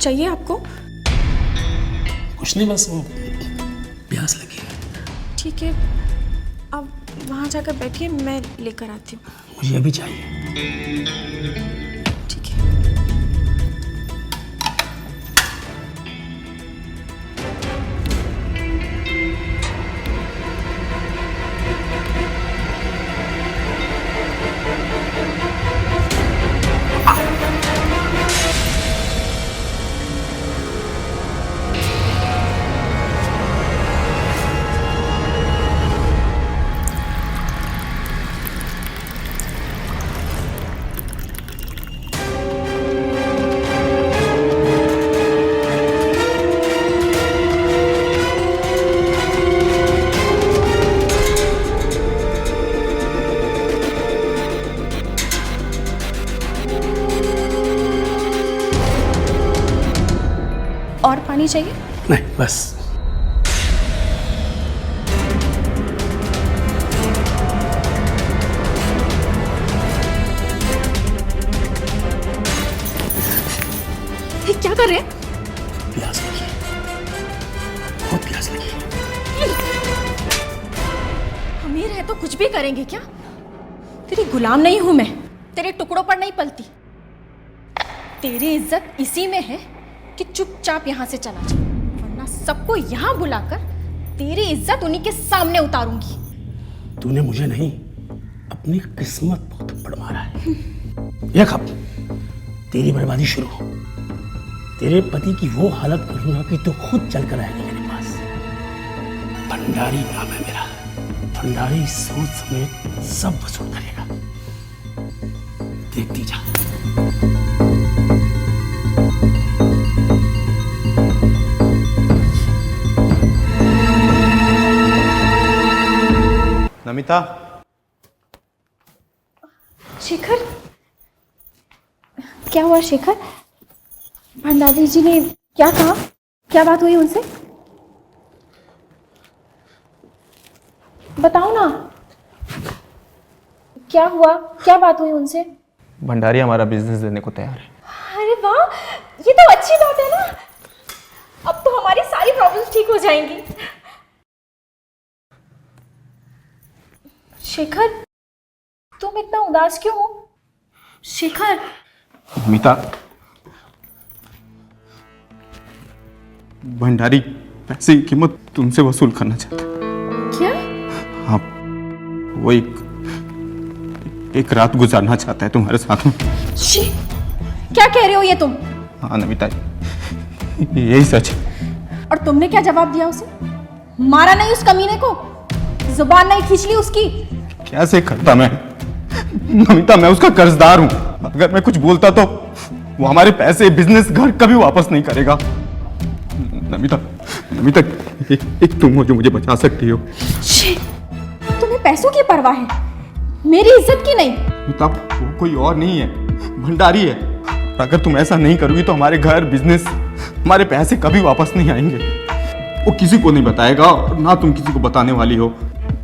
चाहिए आपको? कुछ नहीं, बस वो प्यास लगी है। ठीक है, अब वहाँ जाकर बैठिए, मैं लेकर आती हूँ। मुझे अभी चाहिए। ठीक है। और पानी चाहिए? नहीं, बस। ये क्या कर रहे हैं? प्यास लगी है, बहुत प्यास लगी है। अमीर है तो कुछ भी करेंगे क्या? तेरी गुलाम नहीं हूं मैं, तेरे टुकड़ों पर नहीं पलती। तेरी इज्जत इसी में है कि चुपचाप यहाँ से चला जा, वरना सबको यहाँ बुलाकर तेरी इज्जत उन्हीं के सामने उतारूंगी। तूने मुझे नहीं, अपनी किस्मत पर थप्पड़ मारा है। ये कब तेरी बर्बादी शुरू हो। तेरे पति की वो हालत करूंगा कि तू खुद चल कर आएगी मेरे पास। भंडारी नाम है मेरा। भंडारी सूद समेत सब वसूल करेगा। देखती जा। नमिता। शेखर, क्या हुआ शेखर? भंडारी जी ने क्या कहा? क्या बात हुई उनसे? बताओ ना, क्या हुआ? क्या बात हुई उनसे? भंडारी हमारा बिजनेस देने को तैयार है। अरे वाह, ये तो अच्छी बात है ना। अब तो हमारी सारी प्रॉब्लम्स ठीक हो जाएंगी। शेखर, तुम इतना उदास क्यों हो? शेखर। नमिता, भंडारी पैसे की कीमत तुमसे वसूल करना चाहता है। क्या? हाँ, वो एक रात गुजारना चाहता है तुम्हारे साथ में। शी, क्या कह रहे हो ये तुम? हाँ नमिता, यही सच है। और तुमने क्या जवाब दिया उसे? मारा नहीं उस कमीने को? जुबान नहीं खींच ली उसकी? कैसे करता मैं? नमिता, मैं उसका कर्जदार हूं। अगर मैं कुछ बोलता तो वो हमारे पैसे, बिजनेस, घर कभी वापस नहीं करेगा। नमिता, नमिता, एक तुम हो जो मुझे बचा सकती हो। शी, तुम्हें पैसों की परवाह है, मेरी इज्जत की नहीं। नमिता, वो कोई और नहीं है, भंडारी है। अगर तुम ऐसा नहीं करोगी तो हमारे घर, बिजनेस, हमारे पैसे कभी वापस नहीं आएंगे। वो किसी को नहीं बताएगा और ना तुम किसी को बताने वाली हो।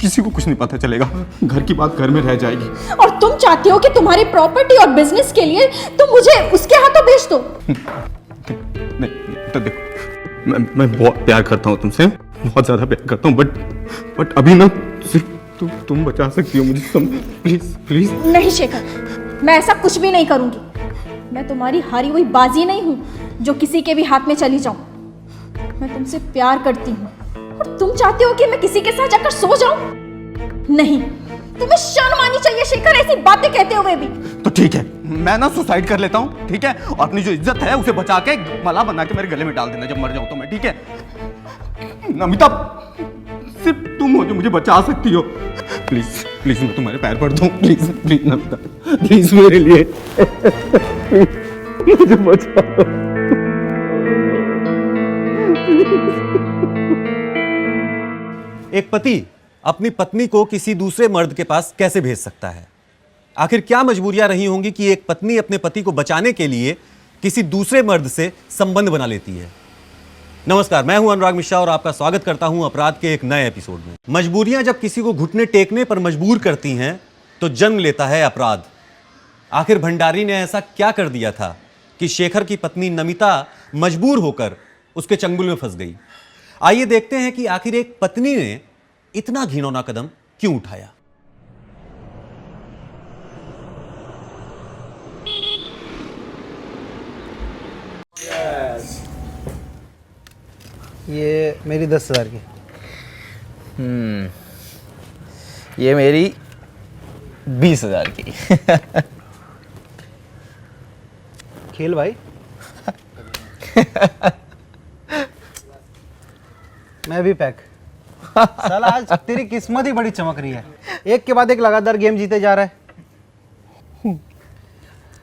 किसी को कुछ नहीं पता चलेगा। घर की बात घर में रह जाएगी। और तुम चाहती हो कि तुम्हारी प्रॉपर्टी और बिजनेस के लिए तुम मुझे उसके हाथों बेच दो? नहीं, तो देखो, मैं बहुत प्यार करता हूँ तुमसे, बहुत ज्यादा प्यार करता हूँ, बट अभी ना सिर्फ तुम बचा सकती हो मुझे। Please please. नहीं शेखर, मैं ऐसा कुछ भी नहीं करूंगी। मैं तुम्हारी हारी हुई बाजी नहीं हूं जो किसी के भी हाथ में चली जाऊं। मैं तुमसे प्यार करती हूँ और तुम चाहते हो कि मैं किसी के साथ जाकर सो जाऊं? नहीं, तुम्हें शर्म आनी चाहिए शेखर, ऐसी बातें कहते हुए भी। तो ठीक है, मैं ना सुसाइड कर लेता हूँ, ठीक है? और अपनी जो इज्जत है उसे बचा के माला बना के मेरे गले में डाल देना जब मर जाऊं तो मैं, ठीक है? नमिता, सिर्फ तुम हो जो मुझे बचा सकती हो। प्लीज प्लीज, मैं तुम्हारे पैर पड़ता हूँ। प्लीज प्लीज नमिता, प्लीज मेरे लिए मुझे बचा। एक पति अपनी पत्नी को किसी दूसरे मर्द के पास कैसे भेज सकता है? आखिर क्या मजबूरियां रही होंगी कि एक पत्नी अपने पति को बचाने के लिए किसी दूसरे मर्द से संबंध बना लेती है? नमस्कार, मैं हूं अनुराग मिश्रा और आपका स्वागत करता हूं अपराध के एक नए एपिसोड में। मजबूरियां जब किसी को घुटने टेकने पर मजबूर करती हैं तो जन्म लेता है अपराध। आखिर भंडारी ने ऐसा क्या कर दिया था कि शेखर की पत्नी नमिता मजबूर होकर उसके चंगुल में फंस गई। आइए देखते हैं कि आखिर एक पत्नी ने इतना घिनौना कदम क्यों उठाया। ये मेरी 10,000 की। ये मेरी 20,000 की। खेल भाई। मैं भी पैक। साला आज तेरी किस्मत ही बड़ी चमक रही है, एक के बाद एक लगातार गेम जीते जा रहा है।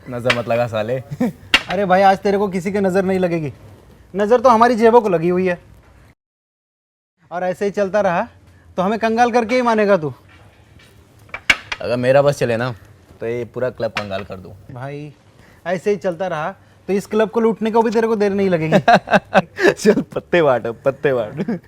नजर मत लगा साले। अरे भाई आज तेरे को किसी की नजर नहीं लगेगी, नजर तो हमारी जेबों को लगी हुई है। और ऐसे ही चलता रहा तो हमें कंगाल करके ही मानेगा तू। अगर मेरा बस चले ना तो ये पूरा क्लब कंगाल कर दूं। भाई ऐसे ही चलता रहा तो इस क्लब को लूटने को भी तेरे को देर नहीं लगेगी। चल पत्ते बांट, पत्ते बांट।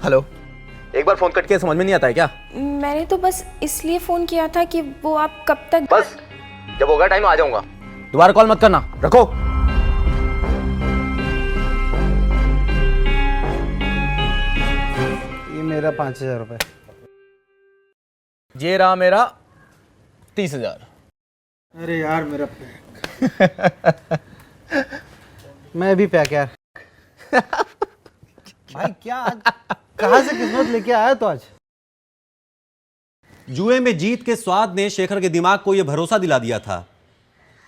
हेलो, एक बार फोन कट के समझ में नहीं आता है क्या? मैंने तो बस इसलिए फ़ोन किया था कि वो आप कब तक। बस जब होगा टाइम आ जाऊंगा, दोबारा कॉल मत करना, रखो। ये मेरा 5,000 रुपये। ये रहा मेरा 30,000। अरे यार मेरा पैक। मैं भी पैक यार। भाई क्या आज कहाँ से किस्मत लेके आया तो आज? जुए में जीत के स्वाद ने शेखर के दिमाग को यह भरोसा दिला दिया था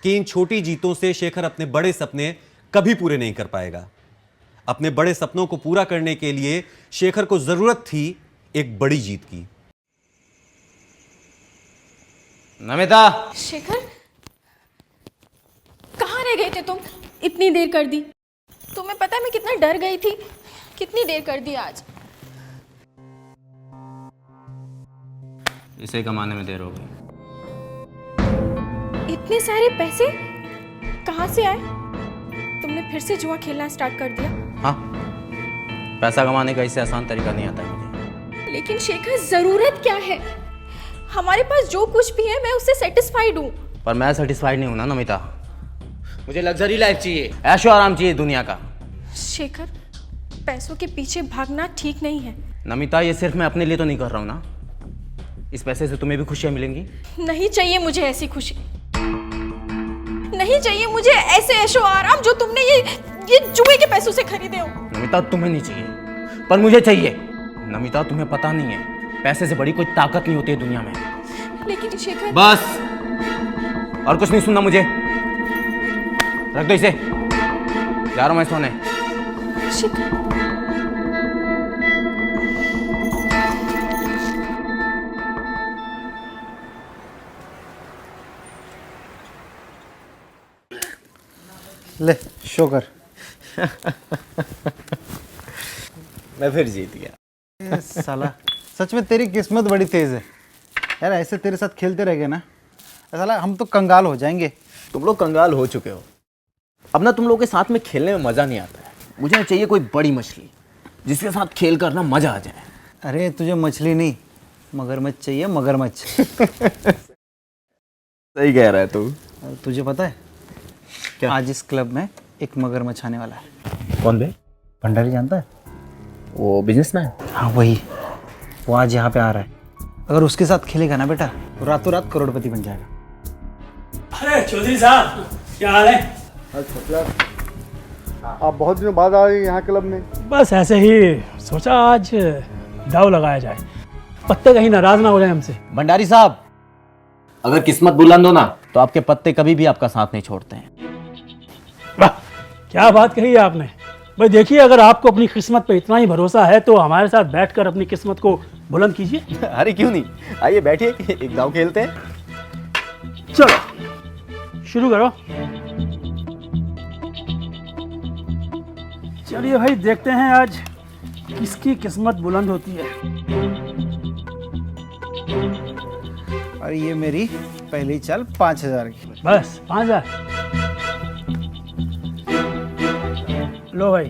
कि इन छोटी जीतों से शेखर अपने बड़े सपने कभी पूरे नहीं कर पाएगा। अपने बड़े सपनों को पूरा करने के लिए शेखर को जरूरत थी एक बड़ी जीत की। नमिता, शेखर, कहाँ रह गए थे तुम? इतनी देर कर दी। तुम्हें पता है मैं कितना डर गई थी? कितनी देर कर दी आज। इसे कमाने में देर हो गई। इतने सारे पैसे कहाँ से आए? तुमने फिर से जुआ खेलना स्टार्ट कर दिया? हाँ, पैसा कमाने का इससे आसान तरीका नहीं आता है मुझे। लेकिन शेखर जरूरत क्या है? हमारे पास जो कुछ भी है मैं उससे सेटिस्फाइड हूँ। पर मैं सेटिस्फाइड नहीं हूं ना नमिता। मुझे लग्जरी लाइफ चाहिए, ऐशो आराम चाहिए दुनिया का। शेखर, पैसों के पीछे भागना ठीक नहीं है। नमिता, ये सिर्फ मैं अपने लिए तो नहीं कर रहा हूं ना। इस पैसे से तुम्हें भी खुशियां मिलेंगी। नहीं चाहिए मुझे ऐसी खुशी। नहीं चाहिए मुझे ऐसे ऐशो आराम जो तुमने ये जुए के पैसों से खरीदे हो। नमिता, तुम्हें नहीं चाहिए पर मुझे चाहिए। नमिता, तुम्हें पता नहीं है, पैसे से बड़ी कोई ताकत नहीं होती है दुनिया में। लेकिन शेखर, बस, और कुछ नहीं सुनना मुझे। रख दो इसे, जा रहा हूं मैं सोने। शेखर, ले शो कर। मैं फिर जीत गया। साला सच में तेरी किस्मत बड़ी तेज है यार। ऐसे तेरे साथ खेलते रह गए ना, साला हम तो कंगाल हो जाएंगे। तुम लोग कंगाल हो चुके हो। अब ना तुम लोग के साथ में खेलने में मजा नहीं आता है। मुझे चाहिए कोई बड़ी मछली जिसके साथ खेल कर ना मजा आ जाए। अरे तुझे मछली नहीं, मगरमच्छ चाहिए, मगरमच्छ। सही कह रहा है तू। तुझे पता है क्या? आज इस क्लब में एक मगरमच्छ आने वाला है। कौन बे? भंडारी जानता है? वो बिजनेसमैन। हाँ वही, वो आज यहाँ पे आ रहा है। अगर उसके साथ खेलेगा ना बेटा तो रातों रात करोड़पति बन जाएगा। अरे चौधरी साहब, क्या हाल है? आप बहुत दिनों बाद आए यहाँ क्लब में। बस ऐसे ही सोचा आज दाव लगाया जाए, पत्ते कहीं नाराज ना हो जाए हमसे। भंडारी साहब, अगर किस्मत बुलंद हो ना तो आपके पत्ते कभी भी आपका साथ नहीं छोड़ते हैं। वाह, क्या बात कही है आपने। भाई देखिए, अगर आपको अपनी किस्मत पे इतना ही भरोसा है तो हमारे साथ बैठकर अपनी किस्मत को बुलंद कीजिए। अरे क्यों नहीं, आइए बैठिए, एक दाव खेलते हैं। चलो शुरू करो। चलिए भाई, देखते हैं आज किसकी किस्मत बुलंद होती है। और ये मेरी पहली चाल 5,000 की। बस 5,000। लो भाई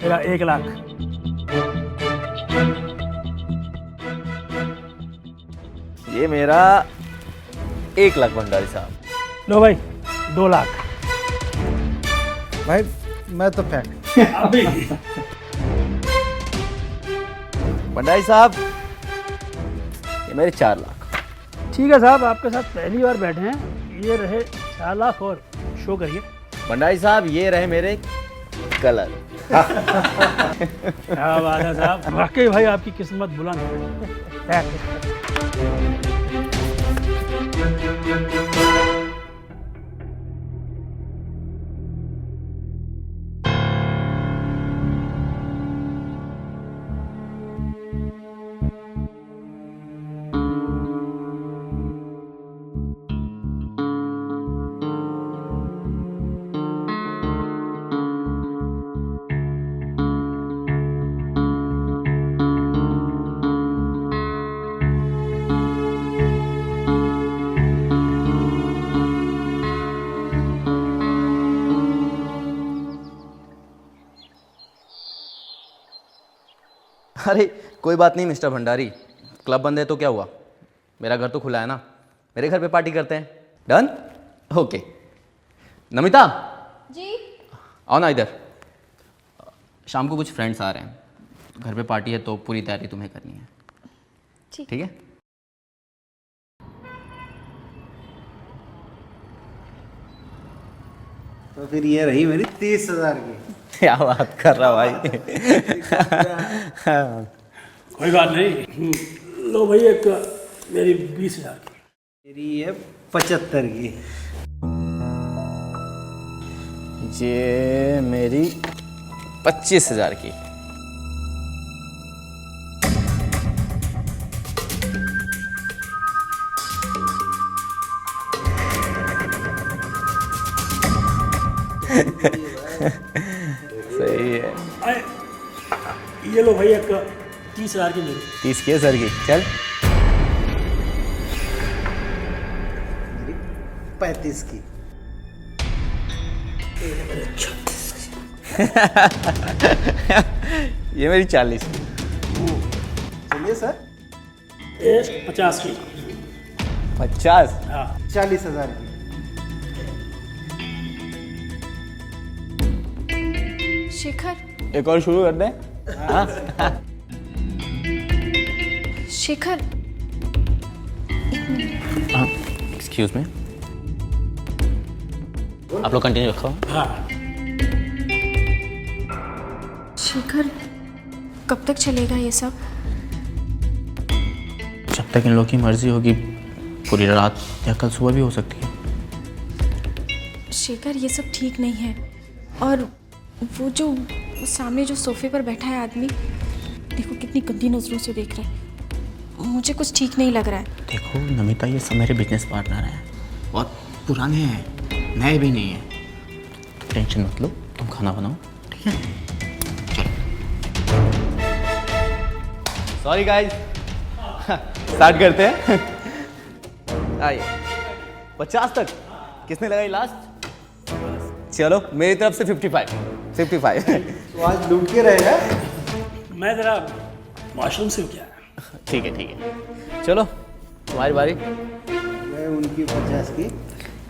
तेरा 1,00,000। ये मेरा 1,00,000 भंडारी साहब। लो भाई 2,00,000। भाई मैं तो फेंक। अभी भंडारी साहब ये मेरे 4,00,000। ठीक है साहब, आपके साथ पहली बार बैठे हैं। ये रहे 4,00,000 और शो करिए। भंडारी साहब ये रहे मेरे कलर। क्या बात है साहब, वाकई भाई आपकी किस्मत बुलंद है। अरे कोई बात नहीं मिस्टर भंडारी, क्लब बंद है तो क्या हुआ, मेरा घर तो खुला है ना, मेरे घर पे पार्टी करते हैं। डन? ओके। नमिता जी। आओ ना इधर। शाम को कुछ फ्रेंड्स आ रहे हैं, घर पे पार्टी है तो पूरी तैयारी तुम्हें करनी है। ठीक है। तो फिर ये रही मेरी 30,000 की। क्या बात कर रहा भाई। कोई बात नहीं। लो भाई एक मेरी 20,000 की। मेरी ये 75 की। ये मेरी 25,000 की। सही है। ये लो भाई एक 30,000 की मेरी। 30 की है सर की। चल 35 की। ये मेरी 40 की। चलिए सर। ये 50 की। 50? हाँ 40,000 की। शेखर, एक और शुरू कर दें? हाँ? शेखर, एक्सक्यूज मी, आप लोग कंटिन्यू रखो। हाँ। शेखर कब तक चलेगा ये सब? जब तक इन लोग की मर्जी होगी, पूरी रात या कल सुबह भी हो सकती है। शेखर ये सब ठीक नहीं है। और वो जो सामने जो सोफे पर बैठा है आदमी, देखो कितनी गंदी नज़रों से देख रहा है। मुझे कुछ ठीक नहीं लग रहा है। देखो नमिता, ये सब मेरे बिजनेस पार्टनर हैं, बहुत पुराने हैं, नए भी नहीं हैं। टेंशन मत लो, तुम खाना बनाओ, ठीक है? सॉरी गाइस, स्टार्ट करते हैं। आइए। 50 तक किसने लगाई लास्ट? चलो मेरी तरफ से 55। तो आज लूट के रहेगा। मैं जरा वॉशरूम से क्या। ठीक है चलो तुम्हारी बारी। मैं उनकी 50 की,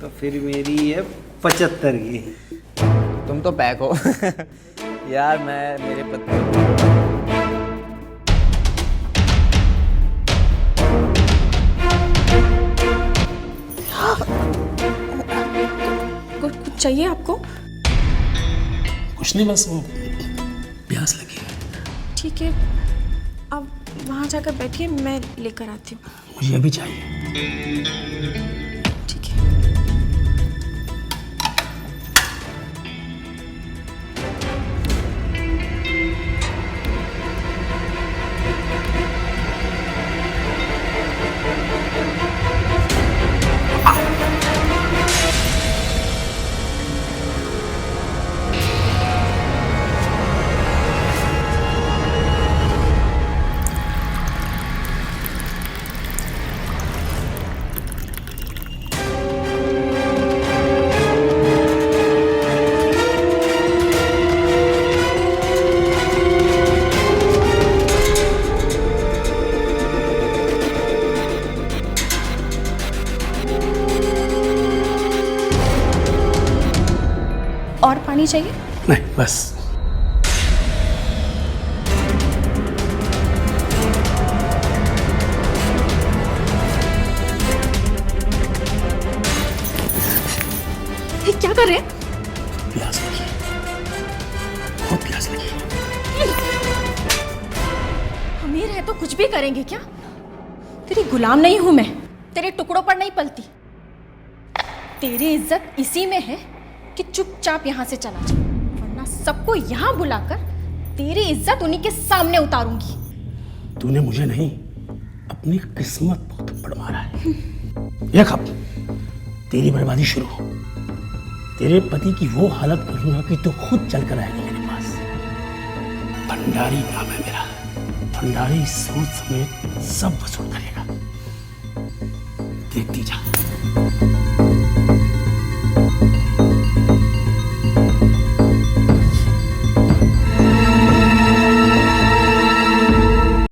तो फिर मेरी ये 75 की। तुम तो पैक हो। यार मैं मेरे पत्नी कुछ चाहिए आपको? कुछ नहीं, बस वो प्यास लगी है। ठीक है, अब वहाँ जाकर बैठिए, मैं लेकर आती हूँ। मुझे अभी चाहिए। ठीक है। नहीं चाहिए? नहीं, बस। ये क्या कर रहे हैं? प्यास लगी है, बहुत प्यास लगी है। अमीर है तो कुछ भी करेंगे क्या? तेरी गुलाम नहीं हूं मैं, तेरे टुकड़ों पर नहीं पलती। तेरी इज्जत इसी में है कि चुपचाप यहाँ से चला जा, वरना सबको यहाँ बुलाकर तेरी इज्जत उन्हीं के सामने उतारूंगी। तूने मुझे नहीं, अपनी किस्मत पर थप्पड़ मारा है। देख अब तेरी बर्बादी शुरू। तेरे पति की वो हालत करूंगा कि तू खुद चलकर आएगा मेरे पास। भंडारी नाम है मेरा। भंडारी सूद समेत सब वसूल करेगा। देखती जा।